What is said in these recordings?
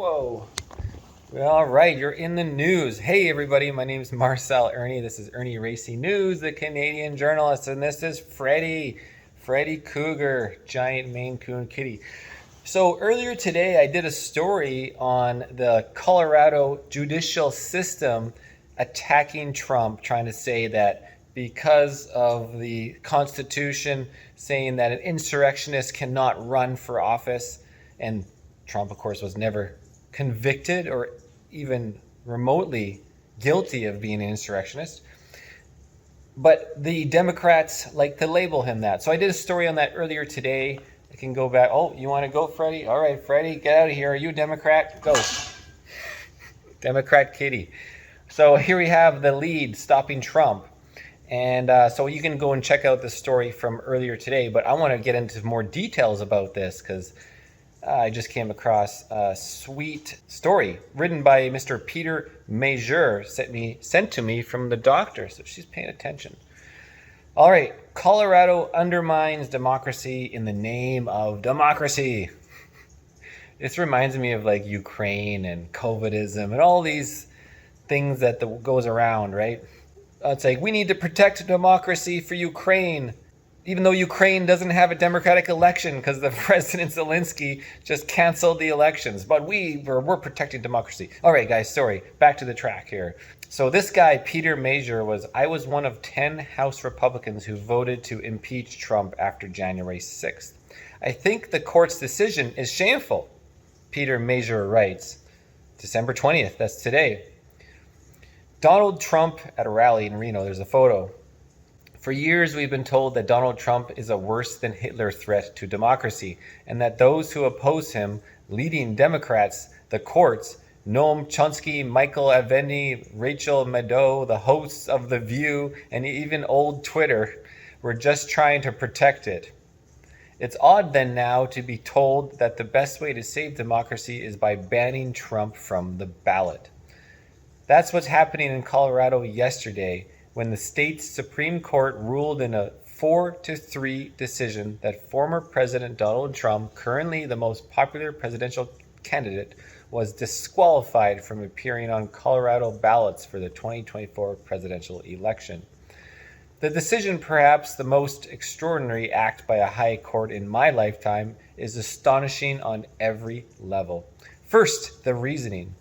Whoa. All right, you're in the news. Hey everybody, my name is Marcel Irnie. This is IrnieracingNews, the Canadian.Journalist, and this is Freddy Cougar, giant Maine Coon kitty. So earlier today, I did a story on the Colorado judicial system attacking Trump, trying to say that because of the Constitution saying that an insurrectionist cannot run for office, and Trump, of course, was never convicted or even remotely guilty of being an insurrectionist. But the Democrats like to label him that. So I did a story on that earlier today. I can go back. Oh, you want to go, Freddie? All right, Freddie, get out of here. Are you a Democrat? Go. Democrat kitty. So here we have the lead stopping Trump. And so you can go and check out the story from earlier today. But I want to get into more details about this because I just came across a sweet story written by Mr. Peter Major, sent to me from the doctor, so she's paying attention. All right, Colorado undermines democracy in the name of democracy. This reminds me of like Ukraine and COVIDism and all these things that goes around, right? It's like, we need to protect democracy for Ukraine, even though Ukraine doesn't have a democratic election because the President Zelensky just canceled the elections. But we're protecting democracy. All right, guys, sorry. Back to the track here. So this guy, Peter Major, I was one of 10 House Republicans who voted to impeach Trump after January 6th. I think the court's decision is shameful, Peter Major writes. December 20th, that's today. Donald Trump at a rally in Reno, there's a photo. For years, we've been told that Donald Trump is a worse than Hitler threat to democracy, and that those who oppose him, leading Democrats, the courts, Noam Chomsky, Michael Avenatti, Rachel Maddow, the hosts of The View, and even old Twitter, were just trying to protect it. It's odd then now to be told that the best way to save democracy is by banning Trump from the ballot. That's what's happening in Colorado yesterday, when the state's Supreme Court ruled in a 4-3 decision that former President Donald Trump, currently the most popular presidential candidate, was disqualified from appearing on Colorado ballots for the 2024 presidential election. The decision, perhaps the most extraordinary act by a high court in my lifetime, is astonishing on every level. First, the reasoning.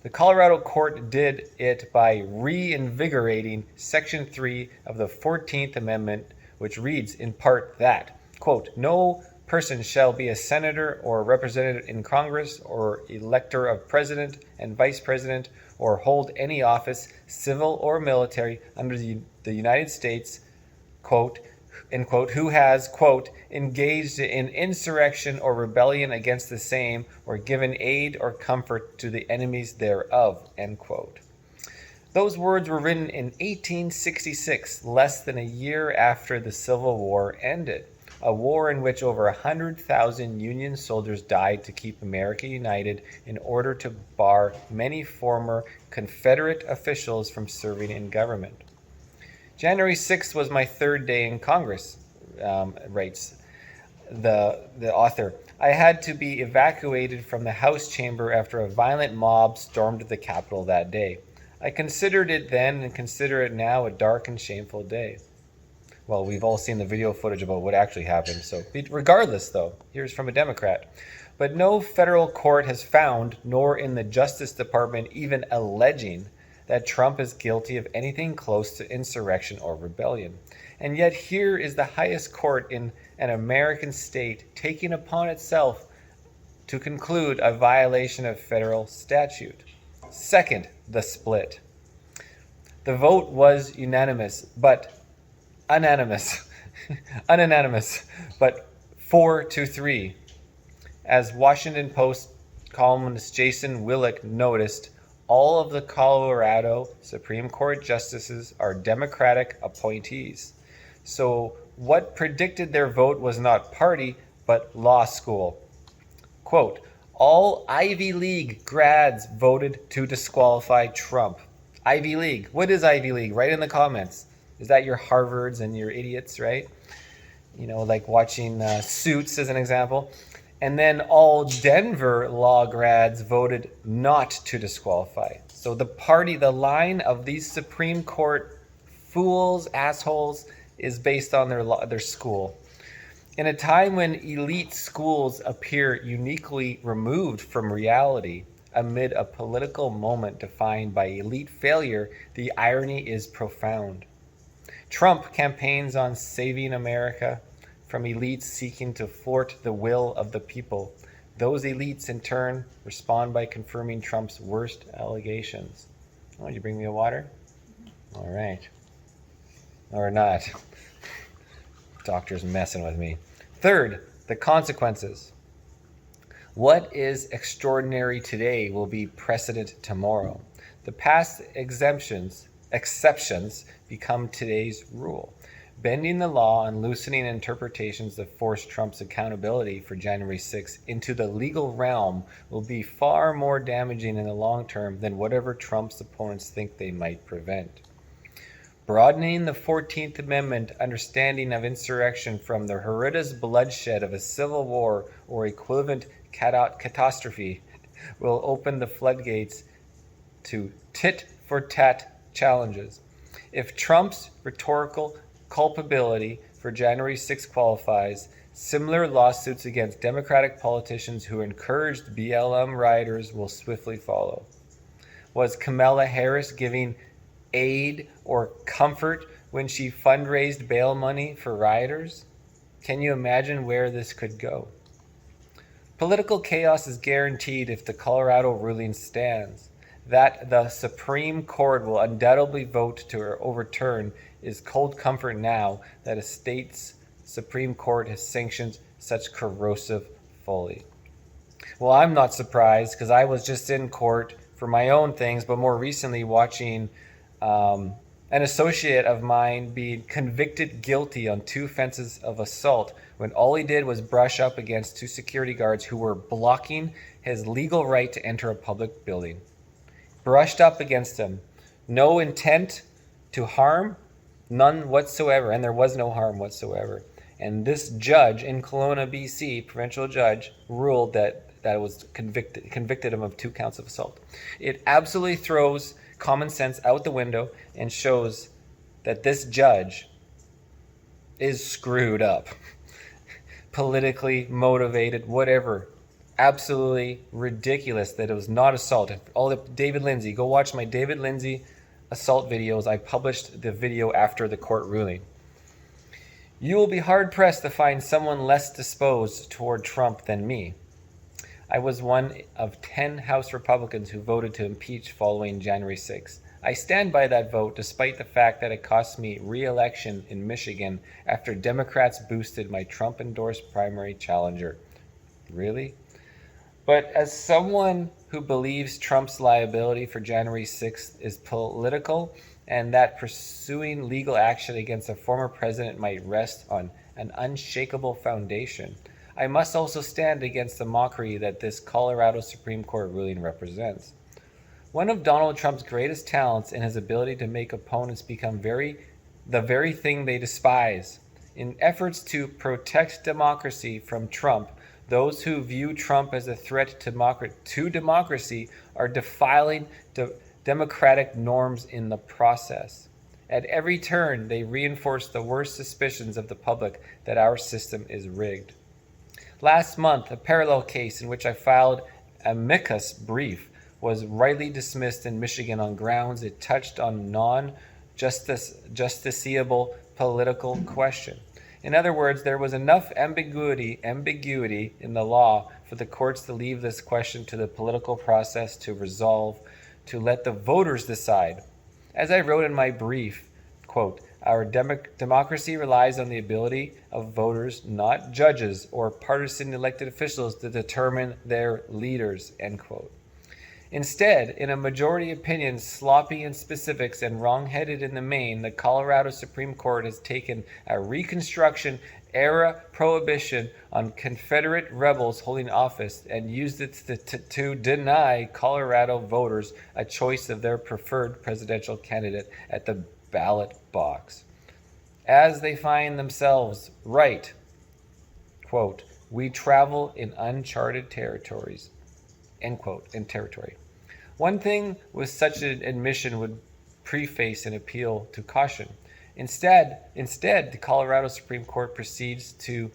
The Colorado court did it by reinvigorating Section 3 of the 14th Amendment, which reads in part that, quote, no person shall be a senator or representative in Congress or elector of president and vice president or hold any office, civil or military, under the United States, quote, end quote, who has, quote, engaged in insurrection or rebellion against the same, or given aid or comfort to the enemies thereof, end quote. Those words were written in 1866, less than a year after the Civil War ended, a war in which over 100,000 Union soldiers died to keep America united in order to bar many former Confederate officials from serving in government. January 6th was my third day in Congress, writes the author. I had to be evacuated from the House chamber after a violent mob stormed the Capitol that day. I considered it then and consider it now a dark and shameful day. Well, we've all seen the video footage about what actually happened. So regardless, though, here's from a Democrat. But no federal court has found, nor in the Justice Department even alleging, that Trump is guilty of anything close to insurrection or rebellion. And yet here is the highest court in an American state taking upon itself to conclude a violation of federal statute. Second, the split. The vote was unanimous, but unanimous, but 4-3. As Washington Post columnist Jason Willick noticed, all of the Colorado Supreme Court justices are Democratic appointees. So what predicted their vote was not party, but law school. Quote, all Ivy League grads voted to disqualify Trump. Ivy League. What is Ivy League? Write in the comments. Is that your Harvards and your idiots, right? You know, like watching Suits as an example. And then all Denver law grads voted not to disqualify. So the line of these Supreme Court fools, assholes, is based on their school. In a time when elite schools appear uniquely removed from reality, amid a political moment defined by elite failure, the irony is profound. Trump campaigns on saving America from elites seeking to thwart the will of the people. Those elites, in turn, respond by confirming Trump's worst allegations. Oh, you bring me a water? All right. Or not. Doctor's messing with me. Third, the consequences. What is extraordinary today will be precedent tomorrow. The past exceptions become today's rule. Bending the law and loosening interpretations that force Trump's accountability for January 6th into the legal realm will be far more damaging in the long term than whatever Trump's opponents think they might prevent. Broadening the 14th Amendment understanding of insurrection from the horrendous bloodshed of a civil war or equivalent catastrophe will open the floodgates to tit-for-tat challenges. If Trump's rhetorical culpability for January 6 qualifies, similar lawsuits against Democratic politicians who encouraged BLM rioters will swiftly follow. Was Kamala Harris giving aid or comfort when she fundraised bail money for rioters? Can you imagine where this could go? Political chaos is guaranteed if the Colorado ruling stands. That the Supreme Court will undoubtedly vote to overturn is cold comfort now that a state's Supreme Court has sanctioned such corrosive folly. Well, I'm not surprised because I was just in court for my own things, but more recently watching an associate of mine being convicted guilty on 2 offenses of assault when all he did was brush up against 2 security guards who were blocking his legal right to enter a public building. Brushed up against him. No intent to harm, none whatsoever, and there was no harm whatsoever. And this judge in Kelowna, BC, provincial judge, ruled that was convicted him of 2 counts of assault. It absolutely throws common sense out the window and shows that this judge is screwed up. Politically motivated, whatever. Absolutely ridiculous that it was not assault. David Lindsay, go watch my David Lindsay assault videos. I published the video after the court ruling. You will be hard-pressed to find someone less disposed toward Trump than me. I was one of 10 House Republicans who voted to impeach following January 6th. I stand by that vote despite the fact that it cost me re-election in Michigan after Democrats boosted my Trump-endorsed primary challenger. Really? But as someone who believes Trump's liability for January 6th is political and that pursuing legal action against a former president might rest on an unshakable foundation, I must also stand against the mockery that this Colorado Supreme Court ruling represents. One of Donald Trump's greatest talents is his ability to make opponents become the very thing they despise. In efforts to protect democracy from Trump, those who view Trump as a threat to democracy are defiling democratic norms in the process. At every turn, they reinforce the worst suspicions of the public that our system is rigged. Last month, a parallel case in which I filed a amicus brief was rightly dismissed in Michigan on grounds it touched on non-justiciable political question. In other words, there was enough ambiguity in the law for the courts to leave this question to the political process to resolve, to let the voters decide. As I wrote in my brief, quote, our democracy relies on the ability of voters, not judges or partisan elected officials, to determine their leaders, end quote. Instead, in a majority opinion sloppy in specifics and wrong-headed in the main, the Colorado Supreme Court has taken a Reconstruction-era prohibition on Confederate rebels holding office and used it to deny Colorado voters a choice of their preferred presidential candidate at the ballot box. As they find themselves right, quote, We travel in uncharted territories, end quote, in territory. One thing with such an admission would preface an appeal to caution. Instead, the Colorado Supreme Court proceeds to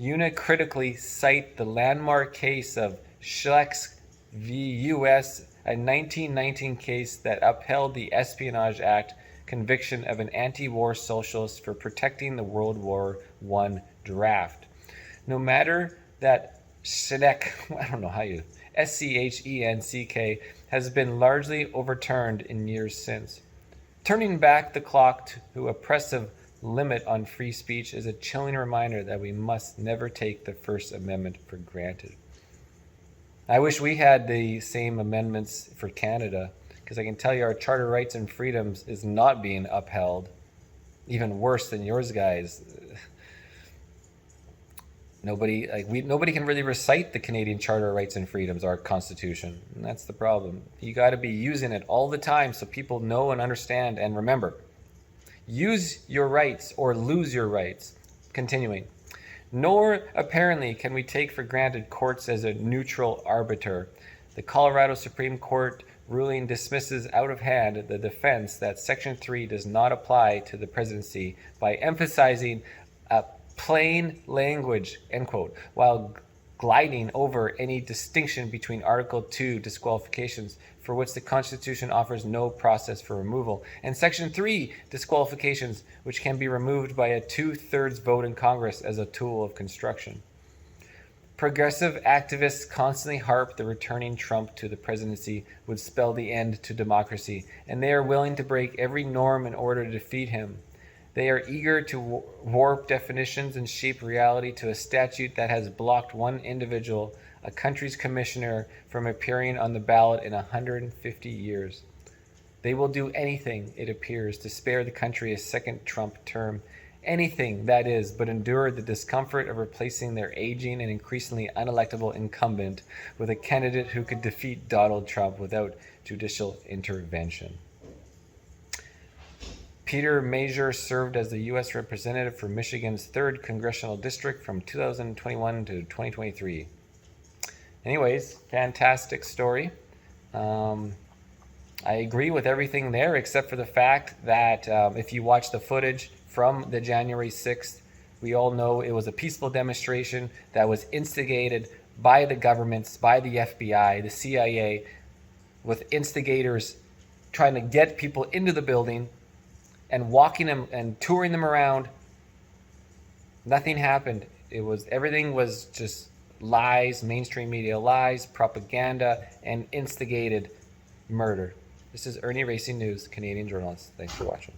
unicritically cite the landmark case of Schlecks v. U.S., a 1919 case that upheld the Espionage Act conviction of an anti-war socialist for protecting the World War I draft. No matter that Schleck, I don't know how you, Schenck, has been largely overturned in years since. Turning back the clock to oppressive limit on free speech is a chilling reminder that we must never take the First Amendment for granted. I wish we had the same amendments for Canada, because I can tell you our Charter of Rights and Freedoms is not being upheld. Even worse than yours guys. Nobody can really recite the Canadian Charter of Rights and Freedoms, our Constitution. And that's the problem. You got to be using it all the time so people know and understand and remember. Use your rights or lose your rights. Continuing. Nor, apparently, can we take for granted courts as a neutral arbiter. The Colorado Supreme Court ruling dismisses out of hand the defense that Section 3 does not apply to the presidency by emphasizing a plain language, end quote, while gliding over any distinction between Article 2 disqualifications, for which the Constitution offers no process for removal, and Section 3 disqualifications, which can be removed by a 2/3 vote in Congress as a tool of construction. Progressive activists constantly harp the returning Trump to the presidency would spell the end to democracy, and they are willing to break every norm in order to defeat him. They are eager to warp definitions and shape reality to a statute that has blocked one individual, a country's commissioner, from appearing on the ballot in 150 years. They will do anything, it appears, to spare the country a second Trump term. Anything, that is, but endure the discomfort of replacing their aging and increasingly unelectable incumbent with a candidate who could defeat Donald Trump without judicial intervention. Peter Major served as the U.S. Representative for Michigan's 3rd Congressional District from 2021 to 2023. Anyways, fantastic story. I agree with everything there except for the fact that if you watch the footage from the January 6th, we all know it was a peaceful demonstration that was instigated by the governments, by the FBI, the CIA, with instigators trying to get people into the building and walking them and touring them around. Nothing happened. Everything was just lies, mainstream media lies, propaganda, and instigated murder. This is Irnieracing News, Canadian Journalist. Thanks for watching.